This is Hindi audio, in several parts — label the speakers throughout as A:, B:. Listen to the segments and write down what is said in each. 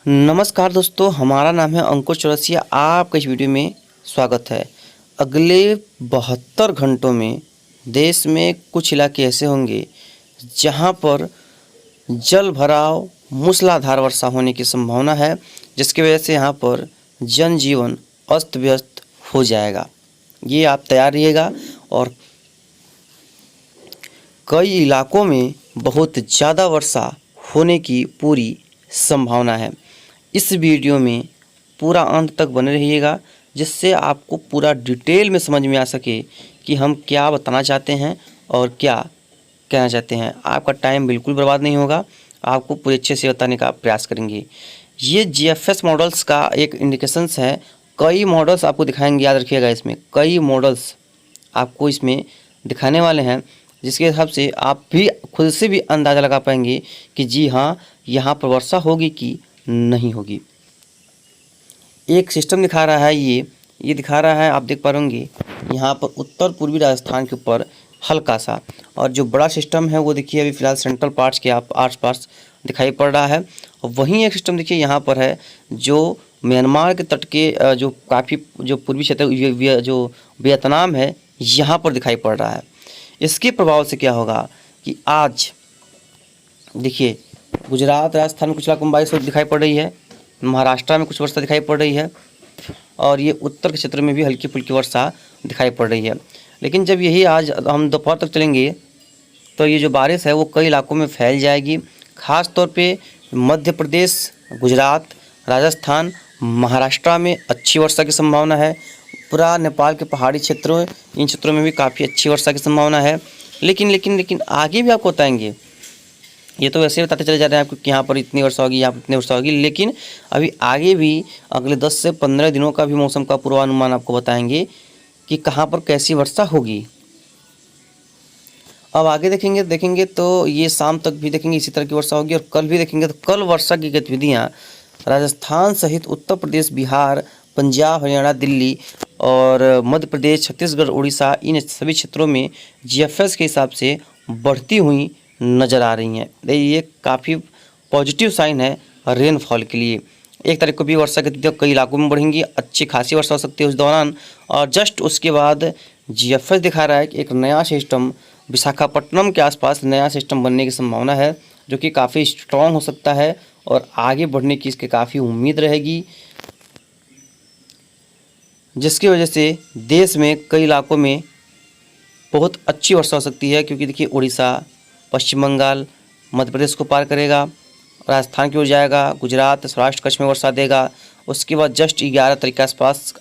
A: नमस्कार दोस्तों, हमारा नाम है अंकुश चौरसिया। आपका इस वीडियो में स्वागत है। अगले 72 घंटों में देश में कुछ इलाके ऐसे होंगे जहां पर जल भराव, मूसलाधार वर्षा होने की संभावना है, जिसकी वजह से यहां पर जनजीवन अस्त व्यस्त हो जाएगा। ये आप तैयार रहिएगा। और कई इलाकों में बहुत ज़्यादा वर्षा होने की पूरी संभावना है। इस वीडियो में पूरा अंत तक बने रहिएगा, जिससे आपको पूरा डिटेल में समझ में आ सके कि हम क्या बताना चाहते हैं और क्या कहना चाहते हैं। आपका टाइम बिल्कुल बर्बाद नहीं होगा, आपको पूरे अच्छे से बताने का प्रयास करेंगे। ये जीएफएस मॉडल्स का एक इंडिकेशंस है। कई मॉडल्स आपको दिखाएंगे, याद रखिएगा। इसमें कई मॉडल्स आपको इसमें दिखाने वाले हैं, जिसके हिसाब से आप भी खुद से भी अंदाज़ा लगा पाएंगे कि जी हाँ, यहाँ पर वर्षा होगी कि नहीं होगी। एक सिस्टम दिखा रहा है, ये दिखा रहा है, आप देख पा होंगे यहाँ पर उत्तर पूर्वी राजस्थान के ऊपर हल्का सा, और जो बड़ा सिस्टम है वो देखिए अभी फिलहाल सेंट्रल पार्ट्स के आप आस-पास दिखाई पड़ रहा है। और वहीं एक सिस्टम देखिए यहाँ पर है जो म्यांमार के तट के जो काफ़ी जो पूर्वी क्षेत्र जो वियतनाम है, यहाँ पर दिखाई पड़ रहा है। इसके प्रभाव से क्या होगा कि आज देखिए गुजरात, राजस्थान में कुछ इलाकों में बारिश दिखाई पड़ रही है, महाराष्ट्र में कुछ वर्षा दिखाई पड़ रही है, और ये उत्तर के क्षेत्र में भी हल्की फुल्की वर्षा दिखाई पड़ रही है। लेकिन जब यही आज हम दोपहर तक चलेंगे तो ये जो बारिश है वो कई इलाकों में फैल जाएगी। ख़ास तौर पे मध्य प्रदेश, गुजरात, राजस्थान, महाराष्ट्र में अच्छी वर्षा की संभावना है। पूरा नेपाल के पहाड़ी क्षेत्रों, इन क्षेत्रों में भी काफ़ी अच्छी वर्षा की संभावना है। लेकिन आगे भी आपको बताएंगे। ये तो वैसे बताते चले जा रहे हैं आपको कि यहाँ पर इतनी वर्षा होगी, यहाँ पर इतनी वर्षा होगी, लेकिन अभी आगे भी अगले 10 से 15 दिनों का भी मौसम का पूर्वानुमान आपको बताएंगे कि कहाँ पर कैसी वर्षा होगी। अब आगे देखेंगे तो ये शाम तक भी देखेंगे इसी तरह की वर्षा होगी, और कल भी देखेंगे तो कल वर्षा की गतिविधियाँ राजस्थान सहित उत्तर प्रदेश, बिहार, पंजाब, हरियाणा, दिल्ली और मध्य प्रदेश, छत्तीसगढ़, उड़ीसा, इन सभी क्षेत्रों में जीएफएस के हिसाब से बढ़ती हुई नज़र आ रही हैं। ये काफ़ी पॉजिटिव साइन है रेनफॉल के लिए। 1 तारीख को भी वर्षा गतिविधियाँ कई इलाकों में बढ़ेंगी, अच्छी खासी वर्षा हो सकती है उस दौरान। और जस्ट उसके बाद जीएफएस दिखा रहा है कि एक नया सिस्टम विशाखापट्टनम के आसपास नया सिस्टम बनने की संभावना है, जो कि काफ़ी स्ट्रॉन्ग हो सकता है और आगे बढ़ने की इसके काफ़ी उम्मीद रहेगी, जिसकी वजह से देश में कई इलाकों में बहुत अच्छी वर्षा हो सकती है। क्योंकि देखिए उड़ीसा, पश्चिम बंगाल, मध्य प्रदेश को पार करेगा, राजस्थान की ओर जाएगा, गुजरात, सौराष्ट्र, कच्छ में वर्षा देगा। उसके बाद जस्ट 11 तारीख के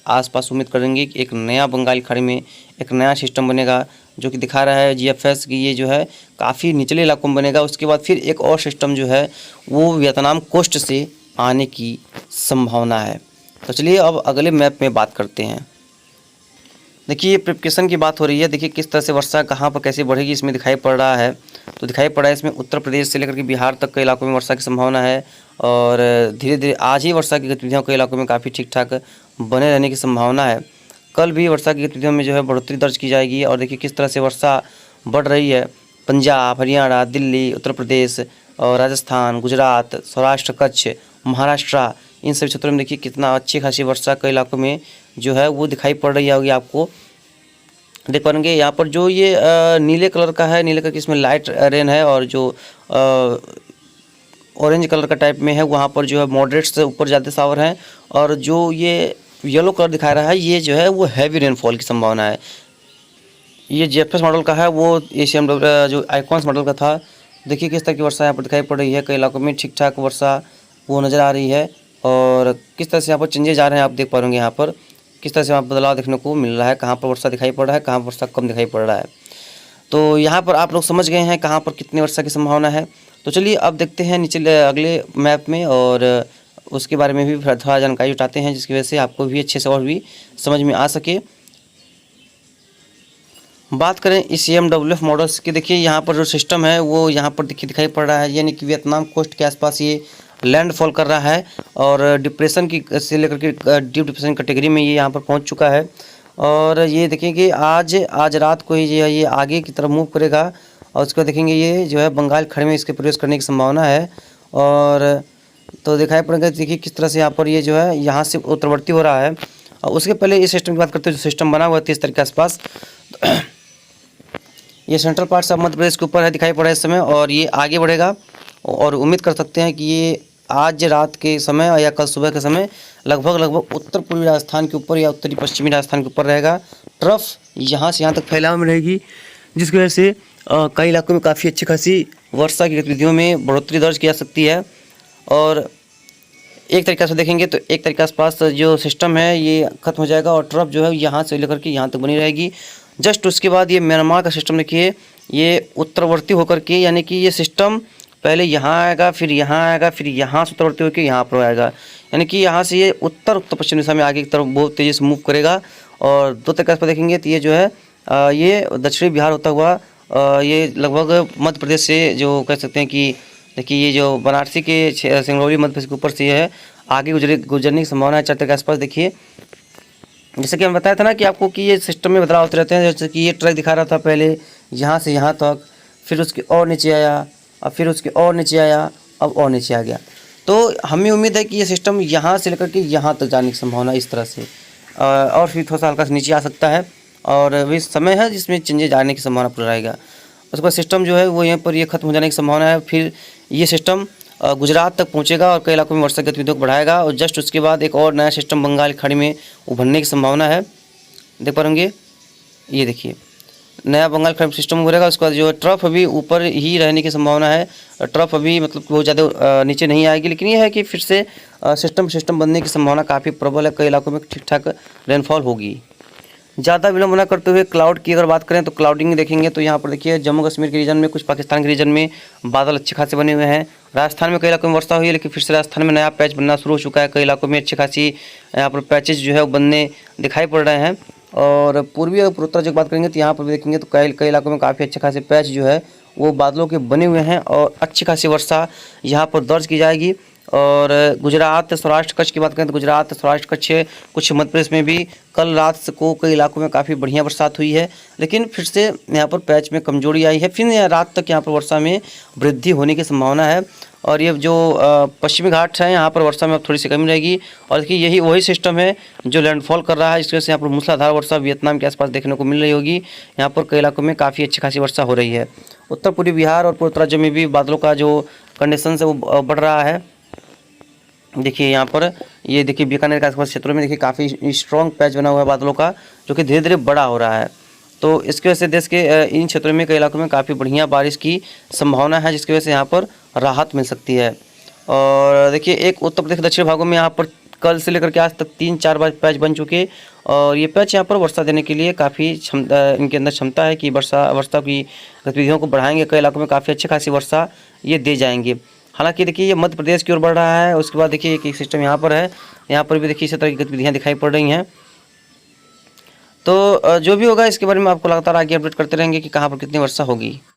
A: आसपास उम्मीद करेंगे कि एक नया बंगाल खाड़ी में एक नया सिस्टम बनेगा, जो कि दिखा रहा है जीएफएस की ये जो है काफ़ी निचले इलाकों में बनेगा। उसके बाद फिर एक और सिस्टम जो है वो वियतनाम कोस्ट से आने की संभावना है। तो चलिए अब अगले मैप में बात करते हैं। देखिए ये प्रिपरेशन की बात हो रही है। देखिए किस तरह से वर्षा कहाँ पर कैसे बढ़ेगी, इसमें दिखाई पड़ रहा है। तो दिखाई पड़ा है इसमें उत्तर प्रदेश से लेकर के बिहार तक के इलाकों में वर्षा की संभावना है, और धीरे धीरे आज ही वर्षा की गतिविधियों कई इलाकों में काफ़ी ठीक ठाक बने रहने की संभावना है। कल भी वर्षा की गतिविधियों में जो है बढ़ोतरी दर्ज की जाएगी। और देखिए किस तरह से वर्षा बढ़ रही है। पंजाब, हरियाणा, दिल्ली, उत्तर प्रदेश और राजस्थान, गुजरात, सौराष्ट्र, कच्छ, महाराष्ट्र, इन सभी क्षेत्रों में देखिए कितना अच्छी खासी वर्षा कई इलाकों में जो है वो दिखाई पड़ रही होगी। आपको देख पाएंगे यहाँ पर जो ये नीले कलर का है, नीले कलर की इसमें लाइट रेन है, और जो ऑरेंज कलर का टाइप में है वहाँ पर जो है मॉडरेट से ऊपर ज़्यादा शावर हैं, और जो ये येलो कलर दिखा रहा है ये जो है वो हैवी रेनफॉल की संभावना है। ये जीएफएस मॉडल का है, वो एसीएमडब्ल्यू जो आइकॉन्स मॉडल का था। देखिए किस तरह की वर्षा यहाँ पर दिखाई पड़ रही है। कई इलाकों में ठीक ठाक वर्षा वो नज़र आ रही है, और किस तरह से यहाँ पर चेंजेज आ रहे हैं आप देख पा रहे यहाँ पर किस तरह से वहाँ बदलाव देखने को मिल रहा है। कहाँ पर वर्षा दिखाई पड़ रहा है, कहाँ पर वर्षा कम दिखाई पड़ रहा है। तो यहाँ पर आप लोग समझ गए हैं कहाँ पर कितनी वर्षा की संभावना है। तो चलिए अब देखते हैं नीचे अगले मैप में, और उसके बारे में भी थोड़ा जानकारी उठाते हैं, जिसकी वजह से आपको भी अच्छे से और भी समझ में आ सके। बात करें इस EMWF मॉडल्स की, देखिए यहाँ पर जो सिस्टम है वो यहाँ पर दिखाई पड़ रहा है, यानी कि वियतनाम कोस्ट के आसपास ये लैंडफॉल कर रहा है, और डिप्रेशन की से लेकर के डीप डिप्रेशन कैटेगरी में ये यहाँ पर पहुँच चुका है। और ये देखेंगे आज रात को ही ये आगे की तरफ मूव करेगा, और उसको देखेंगे ये जो है बंगाल खाड़ी में इसके प्रवेश करने की संभावना है। और तो दिखाई पड़ेगा, देखिए किस तरह से यहाँ पर ये जो है यहाँ से उत्तरवर्ती हो रहा है। और उसके पहले इस सिस्टम की बात करते हैं, जो सिस्टम बना हुआ है 30 तारीख के आसपास। ये सेंट्रल पार्ट सब मध्य प्रदेश के ऊपर है, दिखाई पड़ा है इस समय, और ये आगे बढ़ेगा। और उम्मीद कर सकते हैं कि ये आज रात के समय या कल सुबह के समय लगभग उत्तर पूर्वी राजस्थान के ऊपर या उत्तरी पश्चिमी राजस्थान के ऊपर रहेगा। ट्रफ यहाँ से यहाँ तक फैलाव में रहेगी, जिसकी वजह से कई इलाकों में काफ़ी अच्छी खासी वर्षा की गतिविधियों में बढ़ोतरी दर्ज की जा सकती है। और एक तरीक़े से देखेंगे तो एक तरीके के आसपास जो सिस्टम है ये ख़त्म हो जाएगा, और ट्रफ जो है यहाँ से लेकर के यहाँ तक बनी रहेगी। जस्ट उसके बाद ये म्यांमार का सिस्टम देखिए, ये उत्तरवर्ती होकर के, यानी कि ये सिस्टम पहले यहाँ आएगा, फिर यहाँ आएगा, फिर यहाँ से उत्तरवर्ती होकर यहाँ पर आएगा, यानी कि यहाँ से ये उत्तर पश्चिम दिशा में आगे की तरफ बहुत तेज़ी से मूव करेगा। और दो तरीके से देखेंगे तो ये जो है ये दक्षिणी बिहार होता हुआ ये लगभग मध्य प्रदेश से, जो कह सकते हैं कि देखिए ये जो बनारसी के सिंगरौली मध्य प्रदेश के ऊपर से है आगे गुजरने की संभावना है 4 तारीख के आसपास। देखिए जैसे कि हम बताया था ना कि आपको कि ये सिस्टम में बदलाव होते रहते हैं। जैसे कि ये ट्रैक दिखा रहा था पहले यहाँ से यहाँ तक, फिर उसके और नीचे आया, और फिर उसके और नीचे आया, अब और नीचे आ गया। तो हमें उम्मीद है कि ये सिस्टम यहाँ से लेकर के यहाँ तक जाने की संभावना इस तरह से, और फिर थोड़ा सा हल्का सा नीचे आ सकता है। और अभी समय है जिसमें चेंजेज आने की संभावना पूरा रहेगा। उसके बाद सिस्टम जो है वो यहाँ पर ये खत्म हो जाने की संभावना है। फिर ये सिस्टम गुजरात तक पहुँचेगा और कई इलाकों में वर्षा गतिविधियों को बढ़ाएगा। और जस्ट उसके बाद एक और नया सिस्टम बंगाल की खाड़ी में उभरने की संभावना है, देख पाएंगे। ये देखिए नया बंगाल खाड़ी सिस्टम उभरेगा। उसके बाद जो है ट्रफ अभी ऊपर ही रहने की संभावना है। ट्रफ अभी मतलब बहुत ज़्यादा नीचे नहीं आएगी, लेकिन ये है कि फिर से सिस्टम बनने की संभावना काफ़ी प्रबल है। कई इलाकों में ठीक ठाक रेनफॉल होगी। ज़्यादा विलंब न करते हुए क्लाउड की अगर बात करें तो क्लाउडिंग देखेंगे तो यहाँ पर देखिए जम्मू कश्मीर के रीजन में, कुछ पाकिस्तान के रीजन में बादल अच्छे खासे बने हुए हैं। राजस्थान में कई इलाकों में वर्षा हुई है, लेकिन फिर से राजस्थान में नया पैच बनना शुरू हो चुका है। कई इलाकों में अच्छी खासी यहाँ पर पैचेज जो है वो बनने दिखाई पड़ रहे हैं। और पूर्वी और पूर्वोत्तर की बात करेंगे तो यहाँ पर भी देखेंगे तो कई इलाकों में काफ़ी अच्छे खासे पैच जो है वो बादलों के बने हुए हैं, और अच्छी खासी वर्षा यहाँ पर दर्ज की जाएगी। और गुजरात सौराष्ट्र कच्छ की बात करें तो गुजरात सौराष्ट्र कच्छ, कुछ मध्य प्रदेश में भी कल रात को कई इलाकों में काफ़ी बढ़िया बरसात हुई है, लेकिन फिर से यहाँ पर पैच में कमजोरी आई है। फिर रात तक यहाँ पर वर्षा में वृद्धि होने की संभावना है। और ये जो पश्चिमी घाट है यहाँ पर वर्षा में अब थोड़ी सी कमी रहेगी। और देखिए यही वही सिस्टम है जो लैंडफॉल कर रहा है, इसकी वजह से यहाँ पर मूसलाधार वर्षा वियतनाम के आसपास देखने को मिल रही होगी। यहाँ पर कई इलाकों में काफ़ी अच्छी खासी वर्षा हो रही है। उत्तर पूर्वी बिहार और पूर्वोत्तर राज्यों में भी बादलों का जो कंडीशन है वो बढ़ रहा है। देखिए यहाँ पर ये देखिए बीकानेर के आसपास क्षेत्रों में देखिए काफ़ी स्ट्रॉन्ग पैच बना हुआ है बादलों का, जो कि धीरे धीरे बड़ा हो रहा है। तो इसकी वजह से देश के इन क्षेत्रों में कई इलाकों में काफ़ी बढ़िया बारिश की संभावना है, जिसकी वजह से यहाँ पर राहत मिल सकती है। और देखिए एक उत्तर प्रदेश के दक्षिण भागों में यहाँ पर कल से लेकर के आज तक 3-4 बार पैच बन चुके, और ये पैच यहाँ पर वर्षा देने के लिए काफ़ी इनके अंदर क्षमता है कि वर्षा की गतिविधियों को बढ़ाएंगे। कई इलाकों में काफ़ी अच्छी खासी वर्षा ये दे जाएंगे। हालांकि देखिए ये मध्य प्रदेश की ओर बढ़ रहा है। उसके बाद देखिए एक सिस्टम यहाँ पर है, यहाँ पर भी देखिए इसी तरह की गतिविधियाँ दिखाई पड़ रही हैं। तो जो भी होगा इसके बारे में आपको लगातार आगे अपडेट करते रहेंगे कि कहाँ पर कितनी वर्षा होगी।